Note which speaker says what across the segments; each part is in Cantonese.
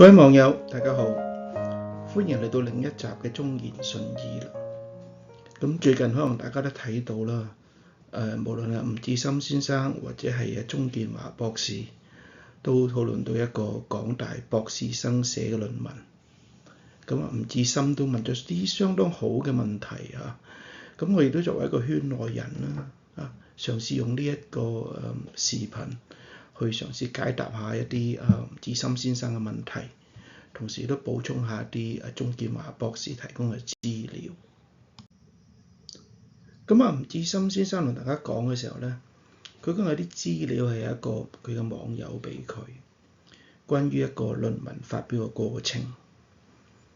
Speaker 1: 各位網友，大家好，歡迎嚟到另一集嘅忠言順耳啦。咁最近可能大家都睇到啦，無論係吳志森先生或者係鍾建華博士，都討論到一個港大博士生寫嘅論文。咁吳志森都問咗啲相當好嘅問題啊。咁我亦都作為一個圈內人啦，嘗試用呢一個視頻去嘗試解答下一啲吳志森先生嘅問題，同時都補充下啲鍾建華博士提供嘅資料。咁吳志森先生同大家講嘅時候咧，佢講有啲資料係一個佢嘅網友俾佢，關於一個論文發表嘅過程。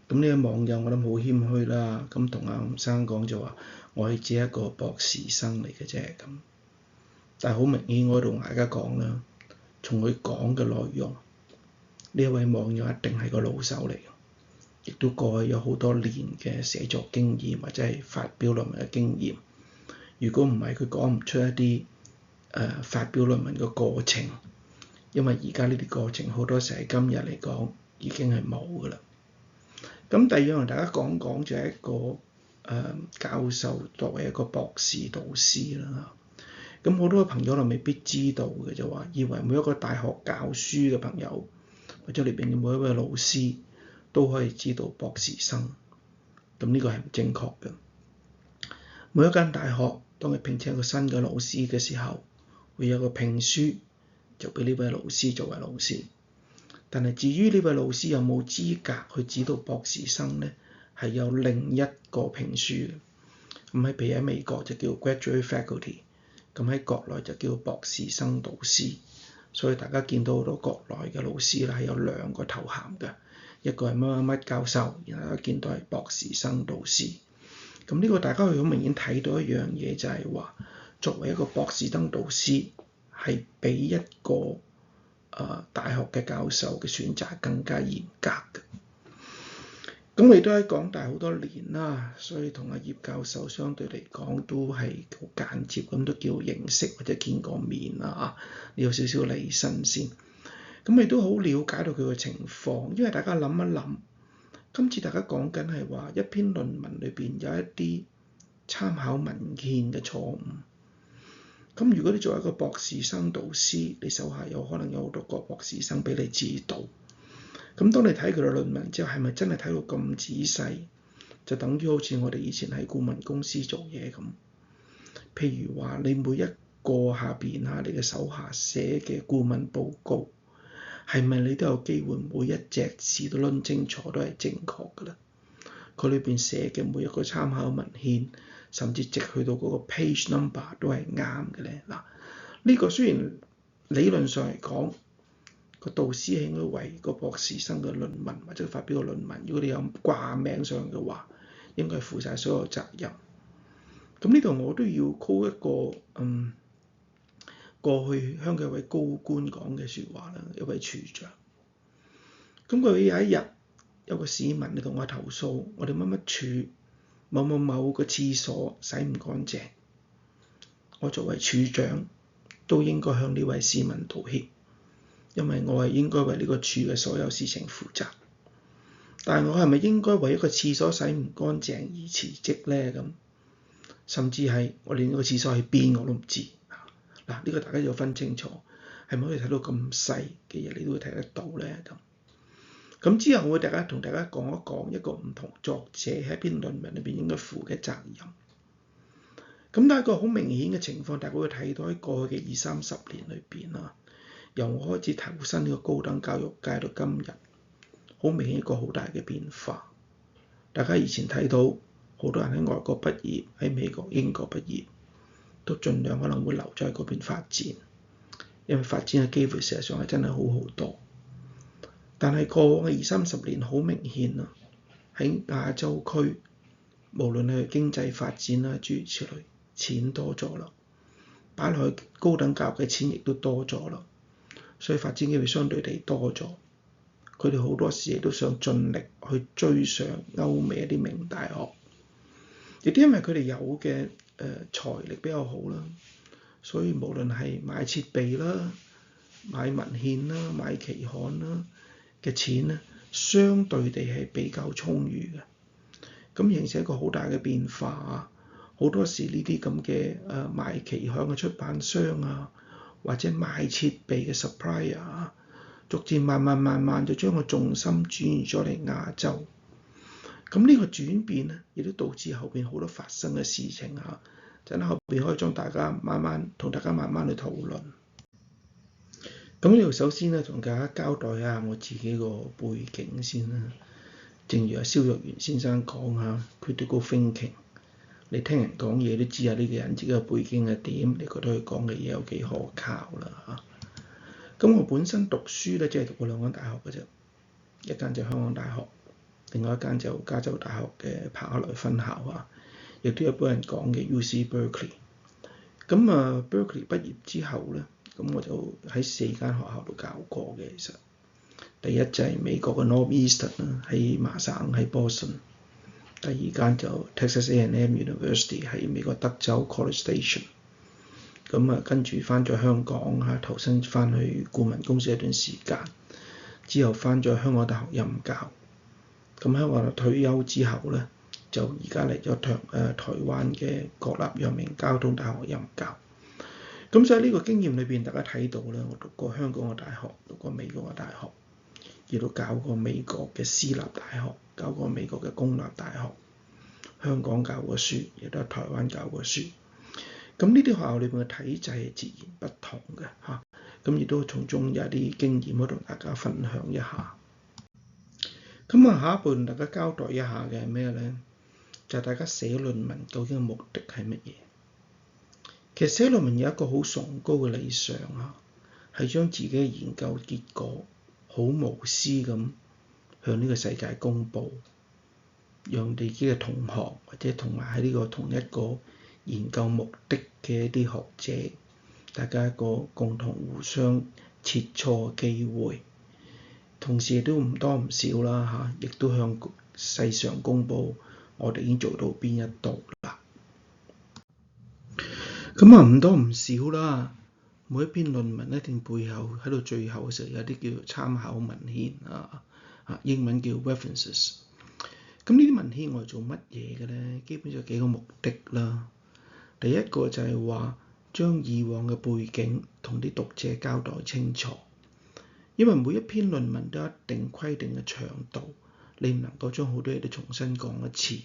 Speaker 1: 咁呢個網友我諗好謙虛啦，咁同阿吳生講就話：我係只一個博士生嚟嘅啫咁。但係好明顯，我同大家講啦，從佢講嘅內容，呢一位網友一定係個老手嚟嘅，亦都過去有好多年嘅寫作經驗或者係發表論文嘅經驗。如果唔係，佢講唔出一啲發表論文嘅過程，因為而家呢啲過程好多時喺今日嚟講已經係冇㗎啦。咁第二樣同大家講講就係一個教授作為一個博士導師啦。咁好多朋友都未必知道嘅，就話以為每一個大學教書嘅朋友或者裏邊嘅每一位老師都可以知道博士生。咁呢個係唔正確嘅。每一間大學當佢聘請一個新嘅老師嘅時候，會有個聘書就俾呢位老師作為老師。但係至於呢位老師有冇資格去指導博士生咧，係有另一個聘書嘅。咁譬如喺美國就叫 graduate faculty， 咁喺國內就叫博士生導師。所以大家見到好多國內嘅老師咧係有兩個頭銜嘅，一個係乜乜乜教授，然後見到係博士生導師。咁呢個大家會好明顯睇到一樣嘢，就係話作為一個博士生導師係比一個大學嘅教授嘅選擇更加嚴格嘅。咁我亦都喺港大好多年啦，所以同阿葉教授相對嚟講都係好間接咁都叫認識或者見過面啦你有少少離身先。咁亦都好了解到佢嘅情況，因為大家諗一諗，今次大家講緊係話一篇論文裏邊有一啲參考文獻嘅錯誤。咁如果你作為一個博士生導師，你手下有可能有好多個博士生俾你指導。咁當你睇佢嘅論文之後，係咪真係睇到咁仔細？就等於好似我哋以前喺顧問公司做嘢咁。譬如話，你每一個下邊你嘅手下寫嘅顧問報告，係咪你都有機會每一隻字都論清楚都係正確㗎啦？佢裏邊寫嘅每一個參考文獻，甚至直去到嗰個 page number 都係啱嘅咧。嗱，呢個雖然理論上嚟講，個導師係應該為個博士生嘅論文或者發表嘅論文，如果你有掛名上嘅話，應該係負晒所有責任。咁呢度我都要 call 一個過去香港一位高官講嘅説話啦，一位處長。咁佢有一日有個市民嚟同我投訴，我哋乜乜處某個廁所洗唔乾淨。我作為處長都應該向呢位市民道歉，因為我係應該為呢個處嘅所有事情負責。但係我係咪應該為一個廁所洗唔乾淨而辭職咧？咁甚至係我連呢個廁所喺邊我都唔知。嗱，呢個大家要分清楚，係咪可以睇到咁細嘅嘢，你都會睇得到咧？咁之後我會同大家講一講一個唔同作者喺一篇論文裏邊應該負嘅責任。咁但係一個好明顯嘅情況，大家會睇到喺過去嘅20-30年裏邊啦，由我開始投身呢個高等教育界到今日，好明顯一個好大嘅變化。大家以前睇到好多人喺外國畢業，喺美國、英國畢業，都盡量可能會留在嗰邊發展，因為發展嘅機會事實上係真係好好多。但係過往嘅20-30年好明顯啊，喺亞洲區，無論係經濟發展啦，諸如此類，錢多咗啦，擺落去高等教育嘅錢亦都多咗啦，所以發展機會相對地多咗。佢哋好多時亦都想盡力去追上歐美一啲名大學，亦都因為佢哋有嘅財力比較好啦，所以無論係買設備啦、買文獻啦、買期刊啦嘅錢咧，相對地係比較充裕嘅。咁形成一個好大嘅變化啊！好多時呢啲咁嘅賣期刊嘅出版商啊，或者賣設備嘅 supplier 啊，逐漸慢慢就將個重心轉移咗嚟亞洲。咁呢個轉變咧，亦都導致後邊好多發生嘅事情啊！陣間後邊可以同大家慢慢去討論。咁呢度首先咧，同大家交代下我自己個背景先啦。正如阿蕭若元先生講下 critical thinking， 你聽人講嘢都知下呢個人自己嘅背景係點，你覺得佢講嘅嘢有幾可靠啦嚇。咁我本身讀書咧，即係讀過2間大學嘅啫，一間就香港大學，另外一間就加州大學嘅柏克萊分校啊，亦都有一般人講嘅 UC Berkeley。咁Berkeley 畢業之後咧，咁我就喺4間學校度教過嘅。其實第一就係美國嘅 Northeastern 啦，喺麻省喺 Boston。第二間就 Texas A&M University 喺美國德州 College Station。咁跟住翻咗香港嚇，投身翻去顧問公司一段時間，之後翻咗香港大學任教。咁香港退休之後咧，就而家嚟咗台灣嘅國立陽明交通大學任教。咁所以呢個經驗裏邊，大家睇到咧，我讀過香港嘅大學，讀過美國嘅大學，亦都教過美國嘅私立大學，教過美國嘅公立大學，香港教過書，亦都喺台灣教過書。咁呢啲學校裏邊嘅體制係截然不同嘅嚇。咁亦都從中有啲經驗可以同大家分享一下。咁下一步同大家交代一下嘅係咩咧？就係大家寫論文究竟嘅目的係乜嘢？其實寫論文有一個好崇高嘅理想啊，係將自己嘅研究結果好無私咁向呢個世界公佈，讓自己嘅同學或者同埋喺呢個同一個研究目的嘅一啲學者，大家一個共同互相切磋嘅機會，同時亦都唔多唔少啦嚇，亦都向世上公佈我哋已經做到邊一度啦。咁唔多唔少啦，每一篇論文一定背後喺到最後嘅時候有啲叫做參考文獻啊，英文叫 references。咁呢啲文獻我係做乜嘢嘅咧？基本上有幾個目的啦。第一個就係話將以往嘅背景同啲讀者交代清楚，因為每一篇論文都有一定規定嘅長度，你唔能夠將好多嘢都重新講一次。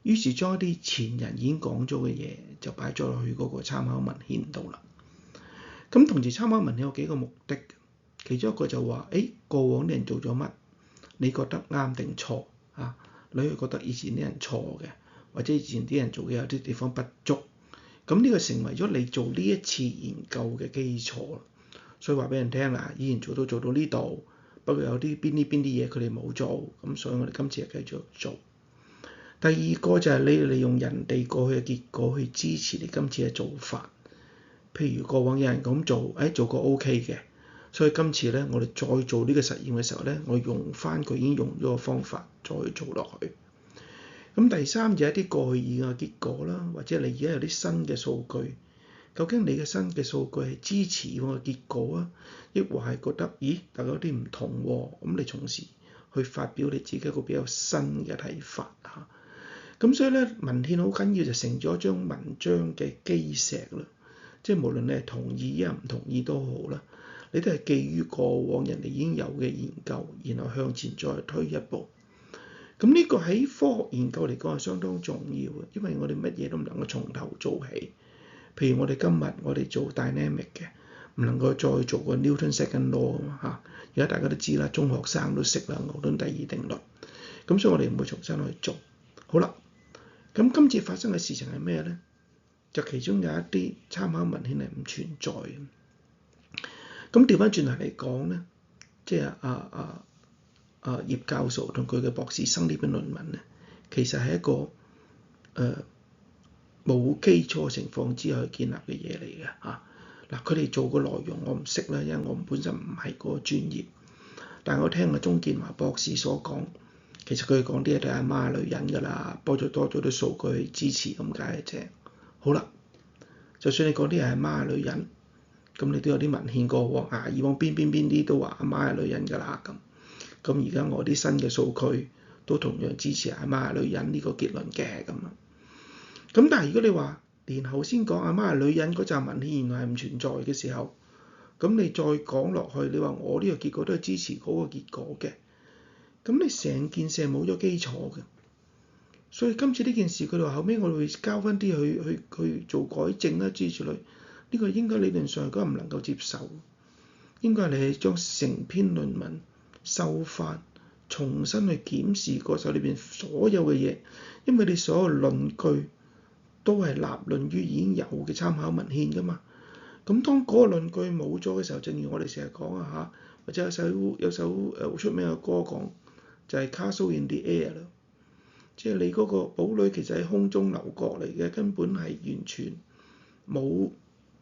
Speaker 1: 於是將一啲前人已經講咗嘅嘢就擺咗落去嗰個參考文獻度啦。咁同時參考文獻有幾個目的，其中一個就話：過往啲人做咗乜，你覺得啱定錯啊？你會覺得以前啲人錯嘅，或者以前啲人做嘅有啲地方不足。咁呢個成為咗你做呢一次研究嘅基礎。所以話俾人聽啦，以前做到呢度，不過有啲邊啲嘢佢哋冇做，咁所以我哋今次就繼續做。第二個就係你利用人哋過去嘅結果去支持你今次嘅做法。譬如過往有人咁做，做過 OK 嘅，所以今次咧我哋再做呢個實驗嘅時候咧，我用翻佢已經用咗嘅方法再做落去。咁第三就係一啲過去已嘅結果啦，或者你而家有啲新嘅數據，究竟你嘅新嘅數據係支持我嘅結果啊，抑或係覺得大家有啲唔同喎？咁你從時去發表你自己一個比較新嘅睇法嚇。咁所以咧，文獻好緊要，就成咗一張文章嘅基石啦。即係無論你係同意啊唔同意都好啦，你都係基於過往人哋已經有嘅研究，然後向前再推一步。咁呢個喺科學研究嚟講係相當重要嘅，因為我哋乜嘢都唔能夠從頭做起。譬如我哋今日我哋做 dynamic 嘅，唔能夠再做個 Newton second law 嚇。而家大家都知啦，中學生都識啦，牛頓第二定律。咁所以我哋唔會重新去做。好啦。咁今次發生嘅事情係咩咧？就其中有一啲參考文獻係唔存在嘅。咁調翻轉頭嚟講咧，即係葉教授同佢嘅博士生呢篇論文咧，其實係一個冇基礎情況之下去建立嘅嘢嚟嘅嚇。嗱，佢哋做個內容我唔識啦，因為我本身唔係嗰個專業。但係我聽阿鍾建華博士所講。其實佢講啲嘢都係阿媽女人㗎啦，多咗啲數據去支持咁解嘅啫。好啦，就算你講啲係阿媽女人，咁你都有啲文獻過喎。以往邊啲都話阿媽係女人㗎啦咁。咁而家我啲新嘅數據都同樣支持阿媽係女人呢個結論嘅咁啊。咁但係如果你話年後先講阿媽係女人嗰紮文獻原來係唔存在嘅時候，咁你再講落去，你話我呢個結果都係支持嗰個結果嘅，咁你成件事係冇咗基礎嘅。所以今次呢件事佢哋話後尾我哋會交翻啲去做改正啦之類，呢個應該理論上佢唔能夠接受，應該係你係將成篇論文收翻，重新去檢視過手裏邊所有嘅嘢，因為你所有論據都係立論於已經有嘅參考文獻㗎嘛。咁當嗰個論據冇咗嘅時候，正如我哋成日講啊嚇，或者有首好出名嘅歌講，就係 Castle in the Air 啦，即係你嗰個堡壘其實喺空中樓閣嚟嘅，根本係完全冇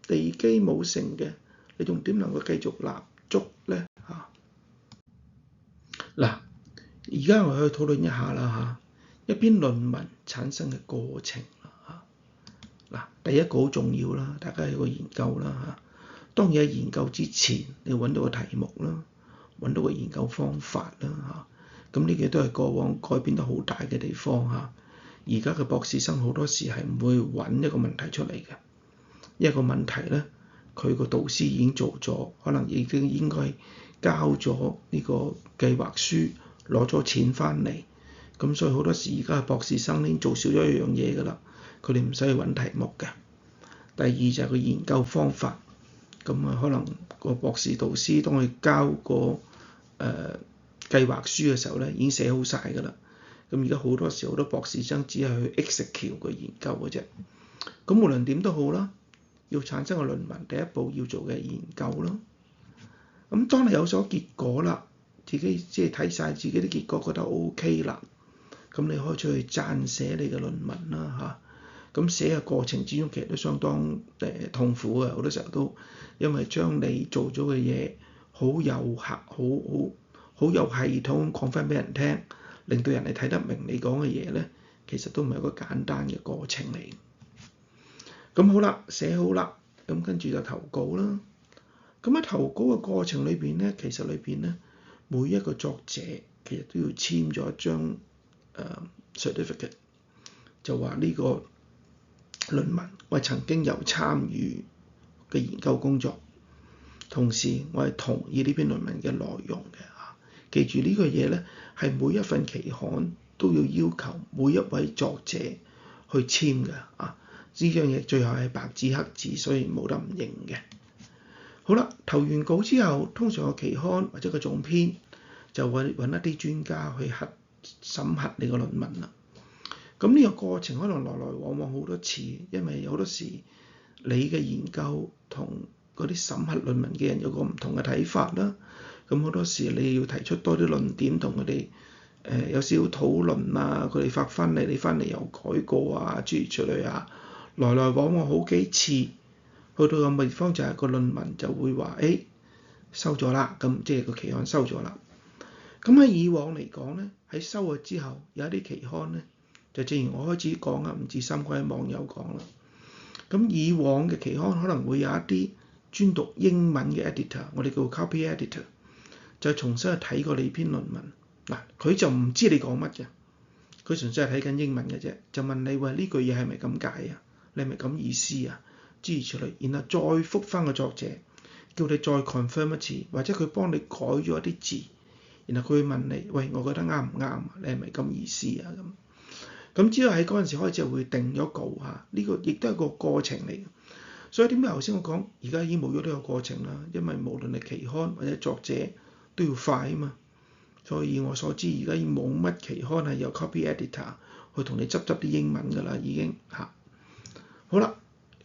Speaker 1: 地基冇成嘅，你仲點能夠繼續立足咧嚇？嗱，而家我去討論一下啦嚇，一篇論文產生嘅過程。嗱，第一個好重要啦，大家有個研究啦嚇。當然喺研究之前，你要揾到個題目啦，揾到個研究方法啦嚇。咁呢個都係過往改變得好大嘅地方嚇。而家嘅博士生好多時係唔會揾一個問題出嚟嘅，一個問題咧，佢個導師已經做咗，可能已經應該交咗呢個計劃書，攞咗錢翻嚟。咁所以好多時而家嘅博士生已經做少咗一樣嘢㗎啦。佢哋唔使去揾題目嘅。第二就係個研究方法，咁啊可能個博士導師當佢交個計劃書嘅時候咧，已經寫好晒㗎啦。咁而家好多時好多博士生只係去 execute 個研究嘅啫。咁無論點都好啦，要產生個論文，第一步要做嘅研究咯。咁當你有咗結果啦，自己即係睇晒自己啲結果覺得 OK 啦，咁你可以出去撰寫你嘅論文啦嚇。咁寫嘅過程之中其實都相當痛苦嘅，好多時候都因為將你做咗嘅嘢好有系統講翻俾人聽，令到人哋睇得明你講嘅嘢咧，其實都唔係一個簡單嘅過程嚟。咁好啦，寫好啦，咁跟住就投稿啦。咁喺投稿嘅過程裏邊咧，其實裏邊咧每一個作者其實都要簽咗一張certificate， 就話呢個論文我係曾經有參與嘅研究工作，同時我係同意呢篇論文嘅內容嘅嚇。記住呢個嘢咧，係每一份期刊都要要求每一位作者去簽嘅啊。呢樣嘢最後係白紙黑字，所以冇得唔認嘅。好啦，投完稿之後，通常個期刊或者個總編就會揾一啲專家去審核你個論文啦。咁呢個過程可能來來往往好多次，因為有好多時你嘅研究同嗰啲審核論文嘅人有個唔同嘅睇法啦。咁好多時你要提出多啲論點同佢哋有少少討論啊，佢哋發翻嚟，你翻嚟又改過啊，諸如此類啊，來來往往好幾次，去到個地方就係個論文就會話收咗啦，咁即係個期刊收咗啦。咁喺以往嚟講咧，喺收咗之後有一啲期刊咧，就正如我開始講啊，唔止三位網友講啦。咁以往嘅期刊可能會有一啲專讀英文嘅 editor， 我哋叫 copy editor， 就重新去睇過你篇論文。嗱，佢就唔知你講乜嘅，佢純粹係睇緊英文嘅啫，就問你話呢句嘢係咪咁解啊？你係咪咁意思啊？諸如此類，然後再覆翻個作者，叫你再 confirm 一次，或者佢幫你改咗一啲字，然後佢會問你：喂，我覺得啱唔啱啊？你係咪咁意思啊？咁之後喺嗰陣時開始會定咗稿嚇，呢個亦都係個過程嚟。所以點解頭先我講而家已經冇咗呢個過程啦？因為無論係期刊或者作者都要快啊嘛。所以以我所知，而家已經冇乜期刊係由 copy editor 去同你執啲英文㗎啦，已經嚇。好啦，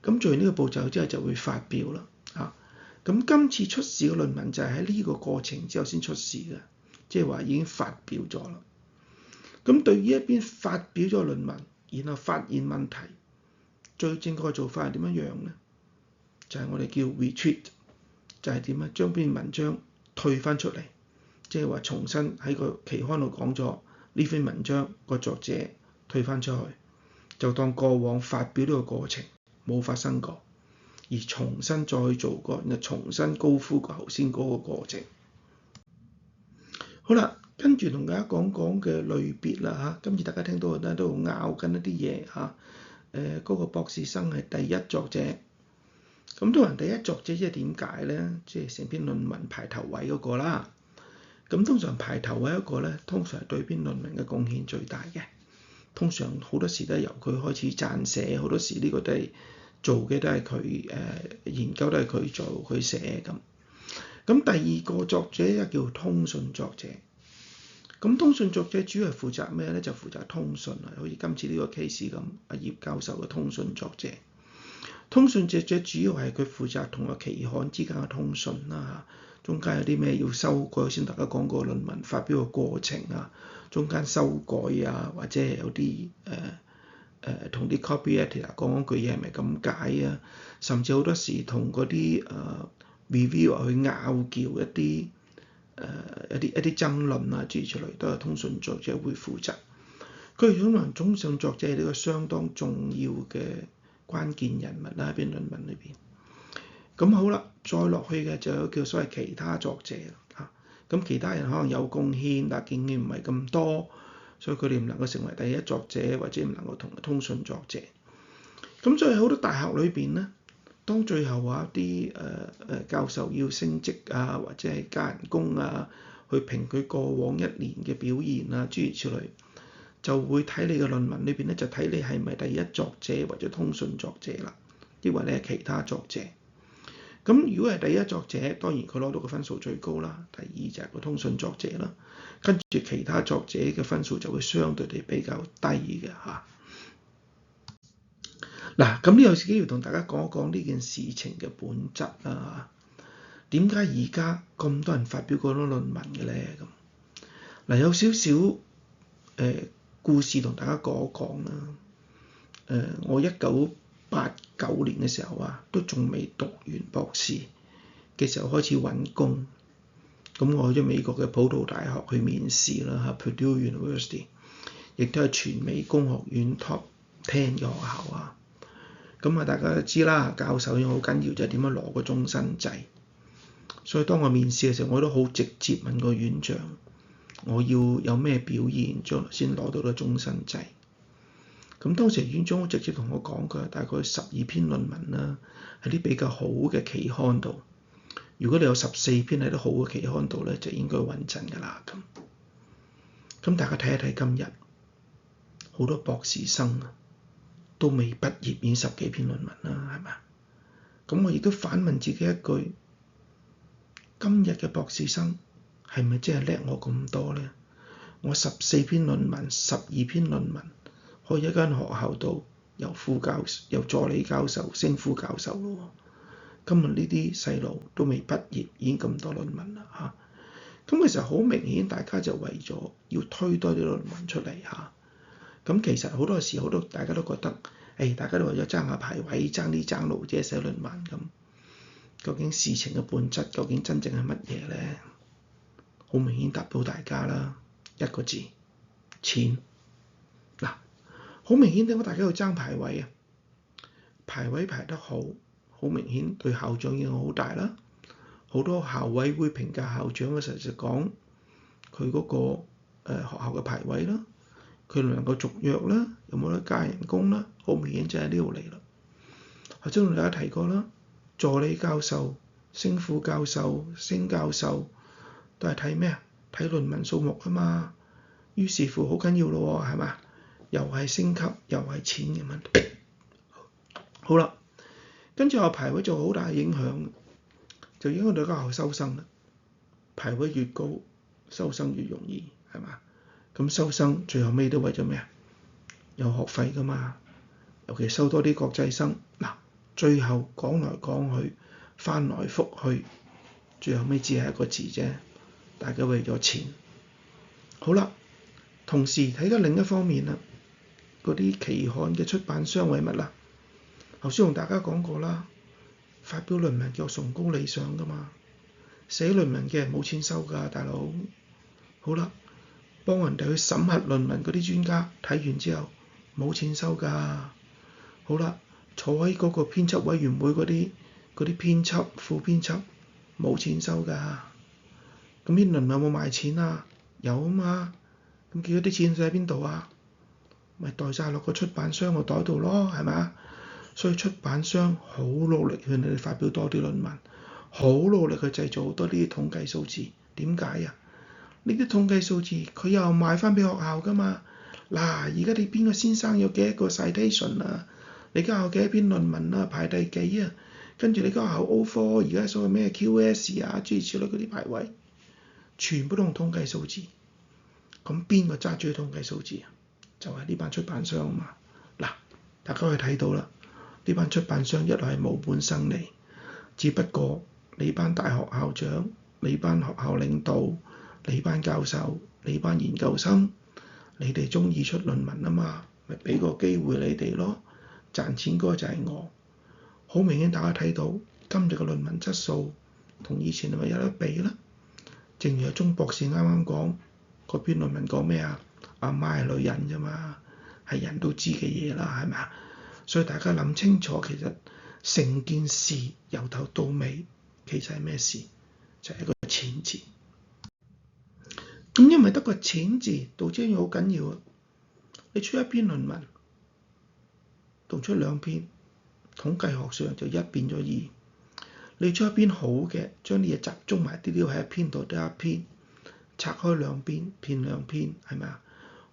Speaker 1: 咁做完呢個步驟之後就會發表啦嚇。咁今次出事嘅論文就係喺呢個過程之後先出事嘅，即係話已經發表咗啦。咁對於一邊發表咗論文，然後發現問題，最正確嘅做法係點樣樣咧？就係我哋叫 retreat， 就係點啊？將篇文章退翻出嚟，即係話重新喺個期刊度講咗呢篇文章個作者退翻出去，就當過往發表呢個過程冇發生過，而重新再去做過，然後重新高呼頭先嗰個過程。好啦。跟住同大家講講嘅類別啦嚇。今次大家聽到咧都拗緊一啲嘢嚇。嗰個博士生係第一作者。咁通常第一作者即係點解咧？即係成篇論文排頭位嗰個啦。咁通常排頭位嗰個咧，通常係對篇論文嘅貢獻最大嘅。通常好多時都係由佢開始撰寫，好多時呢個都係做嘅都係佢研究都係佢做佢寫咁。咁第二個作者咧叫通訊作者。咁通訊作者主要係負責咩咧？就負責通訊啊，好似今次呢個 case 咁，阿葉教授嘅通訊作者。通訊作者主要係佢負責同個期刊之間嘅通訊啦，中間有啲咩要修改，先大家講過論文發表嘅過程啊，中間修改啊，或者有啲同啲 copy editor 講句嘢係咪咁解啊，甚至好多時同嗰啲reviewer 去拗撬一啲爭論啊，諸如此類都係通訊作者會負責。佢係可能通訊作者係呢個相當重要嘅關鍵人物啦，喺篇論文裏邊。咁好啦，再落去嘅就有叫所謂其他作者啦。咁其他人可能有貢獻，但係貢獻唔係咁多，所以佢哋唔能夠成為第一作者，或者唔能夠同通訊作者。咁所以好多大學裏邊咧，當最後啲教授要升職啊，或者係加人工啊，去評佢過往一年嘅表現啊，諸如此類，就會睇你嘅論文裏邊咧，就睇你係咪第一作者或者通訊作者啦，抑或你係其他作者。咁如果係第一作者，當然佢攞到嘅分數最高啦。第二就係個通訊作者啦，跟住其他作者嘅分數就會相對地比較低嘅嚇。嗱，咁呢有機會同大家講一講呢件事情嘅本質啦。點解而家咁多人發表咁多論文嘅咧？咁有少少故事同大家講一講啦。我1989年嘅時候啊，都仲未讀完博士嘅時候開始揾工。咁我去咗美國嘅普渡大學去面試啦嚇 ，Purdue University， 亦都係全美工學院 Top 10嘅學校啊。咁大家都知啦，教授好緊要就係點樣攞個終身制。所以當我面試嘅時候，我都好直接問個院長，我要有咩表現將來先攞到個終身制。咁當時院長好直接同我講，佢大概12篇論文啦，喺啲比較好嘅期刊度。如果你有14篇喺啲好嘅期刊度咧，就應該穩陣㗎啦。咁大家睇一睇今日好多博士生啊，都未畢業已經10幾篇論文啦，係咪？咁我亦都反問自己一句：今日嘅博士生係咪真係叻我咁多咧？我14篇論文、12篇論文，可以一間學校度由助理教授升副教授咯。今日呢啲細路都未畢業已經咁多論文啦嚇。咁其實好明顯，大家就為咗要推多啲論文出嚟嚇。咁其實好多時候大家都覺得，大家都為咗爭下排位、爭啲爭路者寫論文咁。究竟事情嘅本質究竟真正係乜嘢咧？好明顯答到大家啦，一個字：錢。嗱，好明顯點解大家要爭排位啊？排位排得好，好明顯對校長影響好大啦。好多校委會評價校長嘅時候就講佢嗰個學校嘅排位啦，佢能夠續約啦，有冇得加人工啦，好明顯就喺呢度嚟啦。頭先同大家提過啦，助理教授、升副教授、升教授都係睇咩啊？睇論文數目啊嘛。於是乎好緊要咯喎，係嘛？又係升級，又係錢嘅問題。好啦，跟住我排位就好大影響，就影響到間學校收生啦。排位越高，收生越容易，係嘛？咁收生最後尾都為咗咩啊？有學費㗎嘛，尤其收多啲國際生。嗱，最後講來講去，翻來覆去，最後尾只係一個字啫，大家為咗錢。好啦，同時睇緊另一方面啦，嗰啲期刊嘅出版商為乜啦？頭先同大家講過啦，發表論文叫崇高理想㗎嘛，寫論文嘅冇錢收㗎，大佬。好啦，幫人哋去審核論文嗰啲專家睇完之後冇錢收㗎。好啦，坐喺嗰個編輯委員會嗰啲編輯、副編輯冇錢收㗎。咁啲論文有冇賣錢啊？有啊嘛。咁結果啲錢使喺邊度啊？咪袋晒落個出版商個袋度咯，係咪啊？所以出版商好努力勸你哋發表多啲論文，好努力去製造好多呢啲統計數字。點解啊？呢啲統計數字佢又賣翻俾學校㗎嘛。嗱，而家你邊個先生有幾多個 citation 啊？你間學校幾多篇論文啊？排第幾啊？跟住你間學校 O4 而家所謂咩 QS 啊，諸如此類嗰啲排位，全部都用統計數字。咁邊個揸住統計數字啊？就係呢班出版商啊嘛。嗱，大家可以睇到啦，呢班出版商一來係無本生利，只不過你班大學校長、你班學校領導、你班教授、你班研究生，你哋中意出論文啊嘛，咪俾個機會你哋咯。賺錢嗰個就係我。好明顯大家睇到今日嘅論文質素同以前係咪有得比啦？正如阿鐘博士啱啱講，嗰篇論文講咩啊？阿媽係女人啫嘛，係人都知嘅嘢啦，係咪啊？所以大家諗清楚，其實成件事由頭到尾其實係咩事？就係一個錢字。咁因為得個錢字，導致一樣好緊要啊！你出一篇論文同出兩篇，統計學上就一變咗二。你出一篇好嘅，將啲嘢集中埋啲料喺一篇度得一篇，拆開兩邊，編兩篇，係咪啊？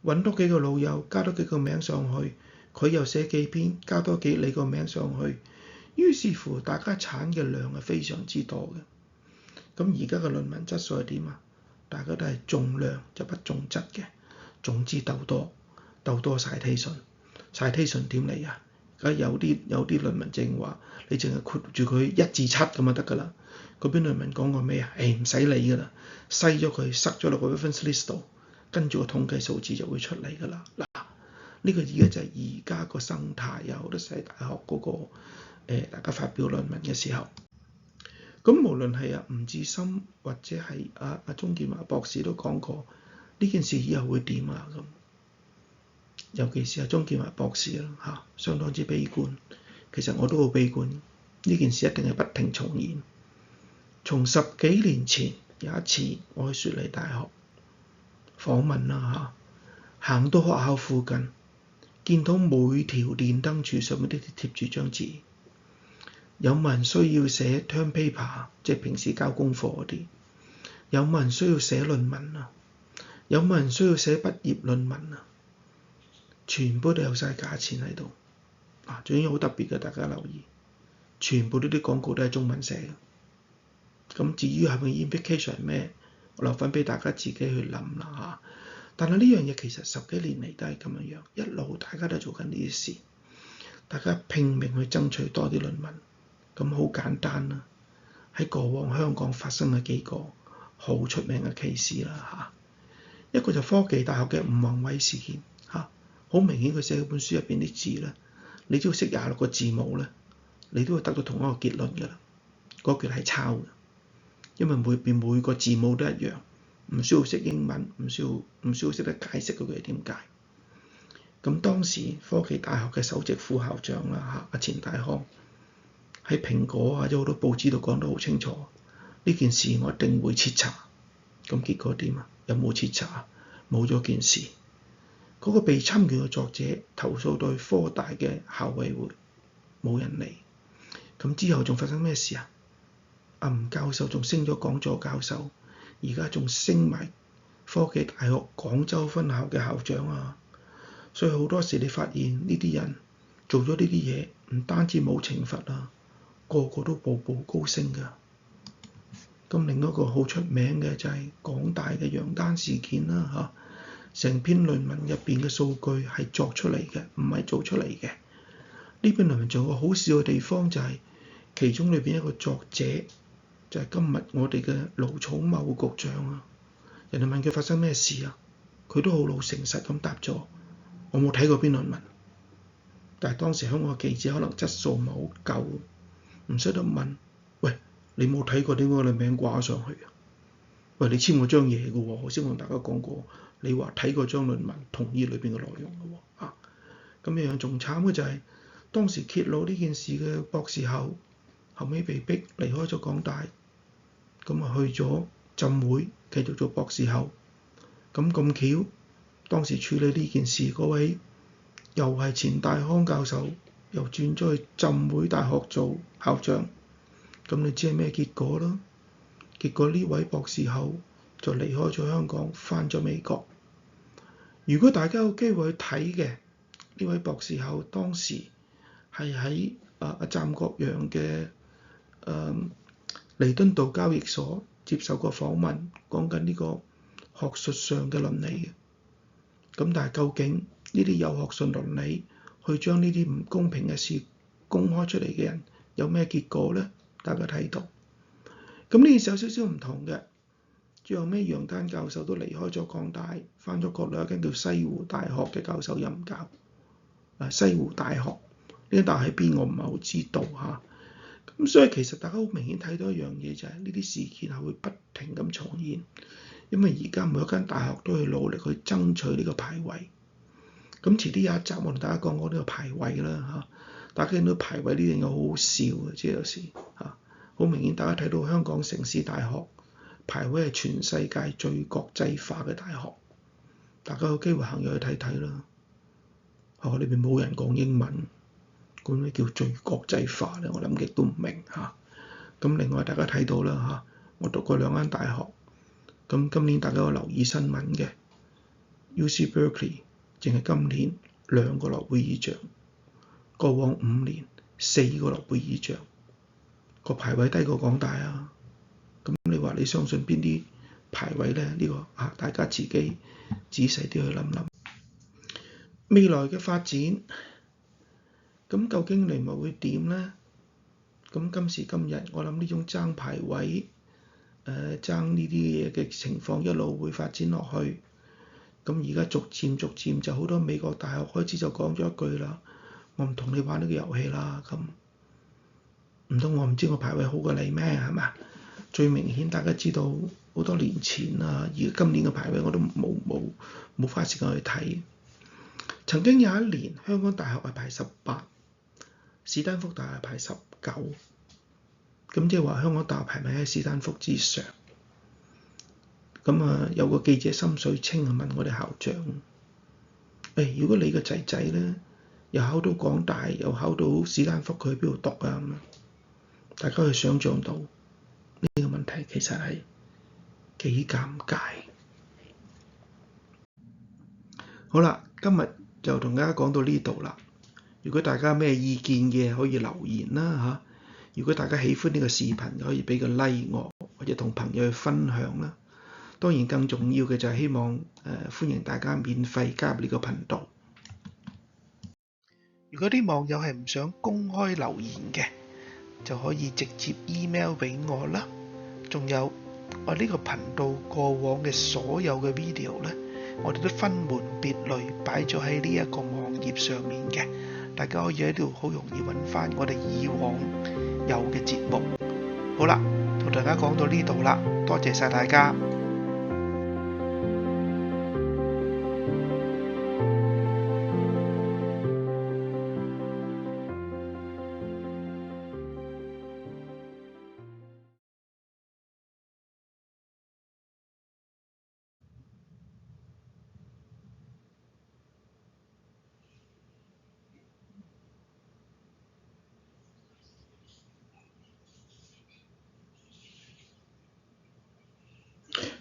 Speaker 1: 揾多幾個老友，加多幾個名上去，佢又寫幾篇，加多幾你個名上去，於是乎大家產嘅量係非常之多嘅。咁而家嘅論文質素係點啊？大家都係重量就不重質嘅，總之鬥多 citation 點嚟啊？而家有啲論文正話，你淨係括住佢1至7咁就得㗎啦。嗰篇論文講過咩啊？唔使理㗎啦，篩咗佢，塞咗落個 reference list 度，跟住個統計數字就會出嚟㗎啦。嗱，呢個而家就係而家個生態，有好多細大學嗰個大家發表論文嘅時候。咁無論係吳志森或者係阿鍾健華博士都講過，呢件事以後會點啊？咁尤其是鍾健華博士啦相當之悲觀。其實我都好悲觀，呢件事一定係不停重演。從10幾年前有一次我去雪梨大學訪問啦行到學校附近，見到每條電燈柱上面都貼住張紙。有冇人需要寫 term paper， 即係平時交功課嗰啲？有冇人需要寫論文啊？有冇人需要寫畢業論文啊？全部都有晒價錢喺度。仲有好特別嘅，大家留意，全部呢啲廣告都係中文寫嘅。咁至於係咪 implication 係咩？我留返俾大家自己去諗啦。但係呢樣嘢其實10幾年嚟都係咁樣，一路大家都做緊呢啲事，大家拼命去爭取多啲論文。咁好簡單啦，喺過往香港發生嘅幾個好出名嘅 case 啦一個就科技大學嘅吳宏偉事件好明顯佢寫嗰本書入邊啲字咧，你只要識26個字母咧，你都會得到同一個結論㗎啦。嗰句係抄嘅，因為每個字母都一樣，唔需要識英文，唔需要識得解釋嗰句係點解。咁當時科技大學嘅首席副校長啦阿錢大康喺蘋果或者好多報紙度講得好清楚，呢件事我一定會徹查。咁結果點啊？有冇徹查？冇咗件事。嗰個被侵權嘅作者投訴到科大嘅校委會，冇人理。咁之後仲發生咩事啊？阿吳教授仲升咗講座教授，而家仲升埋科技大學廣州分校嘅校長啊！所以好多時你發現呢啲人做咗呢啲嘢，唔單止冇懲罰啊，個個都步步高升㗎。咁另一個好出名嘅就係港大嘅楊丹事件啦成篇論文入邊嘅數據係作出嚟嘅，唔係做出嚟嘅。呢篇論文仲有個好笑嘅地方就係，其中裏邊一個作者就係今日我哋嘅盧寵茂局長啊。人哋問佢發生咩事啊，佢都好老誠實咁答咗：我冇睇過篇論文。但係當時香港嘅記者可能質素唔係好夠，唔識得問：喂，你冇睇過點解你名掛上去啊？喂，你簽過張嘢嘅喎，我先同大家講過。你話睇過張論文，同意裏邊嘅內容嘅喎咁樣仲慘嘅就係，當時揭露呢件事嘅博士後，後尾被逼離開咗港大，咁去咗浸會繼續做博士後。咁巧，當時處理呢件事嗰位又係前大康教授，又轉咗去浸會大學做校長。咁你知係咩結果咯？結果呢位博士後就離開咗香港，返咗美國。如果大家有機會去睇嘅，呢位博士後當時係喺湛國陽嘅彌敦道交易所接受過訪問，講緊呢個學術上嘅倫理嘅。咁但係究竟呢啲有學術倫理去將呢啲唔公平嘅事公開出嚟嘅人有咩結果咧？大家睇到。咁呢件事有少少唔同嘅。最後尾楊丹教授都離開咗港大，返咗國內一間叫西湖大學嘅教授任教。西湖大學呢間大學喺邊我唔係好知道嚇。咁所以其實大家好明顯睇到一樣嘢，就係呢啲事件係會不停咁重現，因為而家每一間大學都去努力去爭取呢個排位。咁遲啲有一集我同大家講過呢個排位啦嚇。大家見到排位呢樣嘢好好笑嘅，即係有時嚇好明顯，大家睇到香港城市大學排位係全世界最國際化嘅大學，大家有機會行入去睇睇啦。裏邊冇人講英文，咁咩叫最國際化咧？我諗極都唔明嚇。咁另外大家睇到啦嚇，我讀過兩間大學，咁今年大家有留意新聞嘅 UC Berkeley， 淨係今年2個諾貝爾獎，過往5年4個諾貝爾獎，個排位低過港大啊。咁你話你相信邊啲排位咧？呢個大家自己仔細啲去諗諗。未來嘅發展，咁究竟嚟咪會點咧？咁今時今日，我諗呢種爭排位、爭呢啲嘢嘅情況一路會發展落去。咁而家逐漸就好多美國大學開始就講咗一句啦：我唔同你玩呢個遊戲啦。咁唔通我唔知我排位好過你咩？係嘛？最明顯大家知道好多年前啊，而今年嘅排位我都冇花時間去睇。曾經有一年香港大學係排18，史丹福大學排19，咁即係話香港大學排名喺史丹福之上。咁有個記者心水清問我哋校長：如果你個仔仔咧又考到港大，又考到史丹福，佢去邊度讀啊？咁大家可以想像到呢個問題其實係幾尷尬。好啦，今日就同大家講到呢度啦。如果大家有咩意見嘅，可以留言啦嚇。如果大家喜歡呢個視頻，可以俾個 like 我，或者同朋友去分享啦。當然更重要嘅就係希望歡迎大家免費加入呢個頻道。如果啲網友係唔想公開留言嘅，就可以直接 email 俾我啦。仲有我呢個頻道過往嘅所有嘅 video 咧，我哋都分門別類擺咗喺呢一個網頁上面嘅，大家可以喺度好容易揾翻我哋以往有嘅節目。好啦，同大家講到呢度啦，多謝晒大家。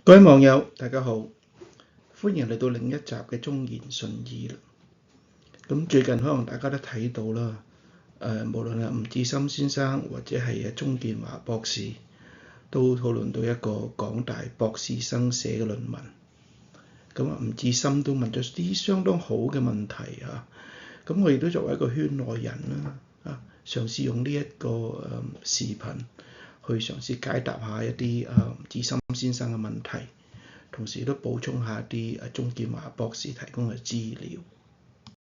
Speaker 1: 各位網友，大家好，歡迎嚟到另一集嘅忠言順耳啦。咁最近可能大家都睇到啦，無論係吳志森先生或者係鍾建華博士，都討論到一個港大博士生寫嘅論文。咁吳志森都問咗啲相當好嘅問題啊。咁我亦都作為一個圈內人啦，嘗試用呢一個視頻去嘗試解答下一啲志森先生嘅問題，同時都補充下啲鍾建華博士提供嘅資料。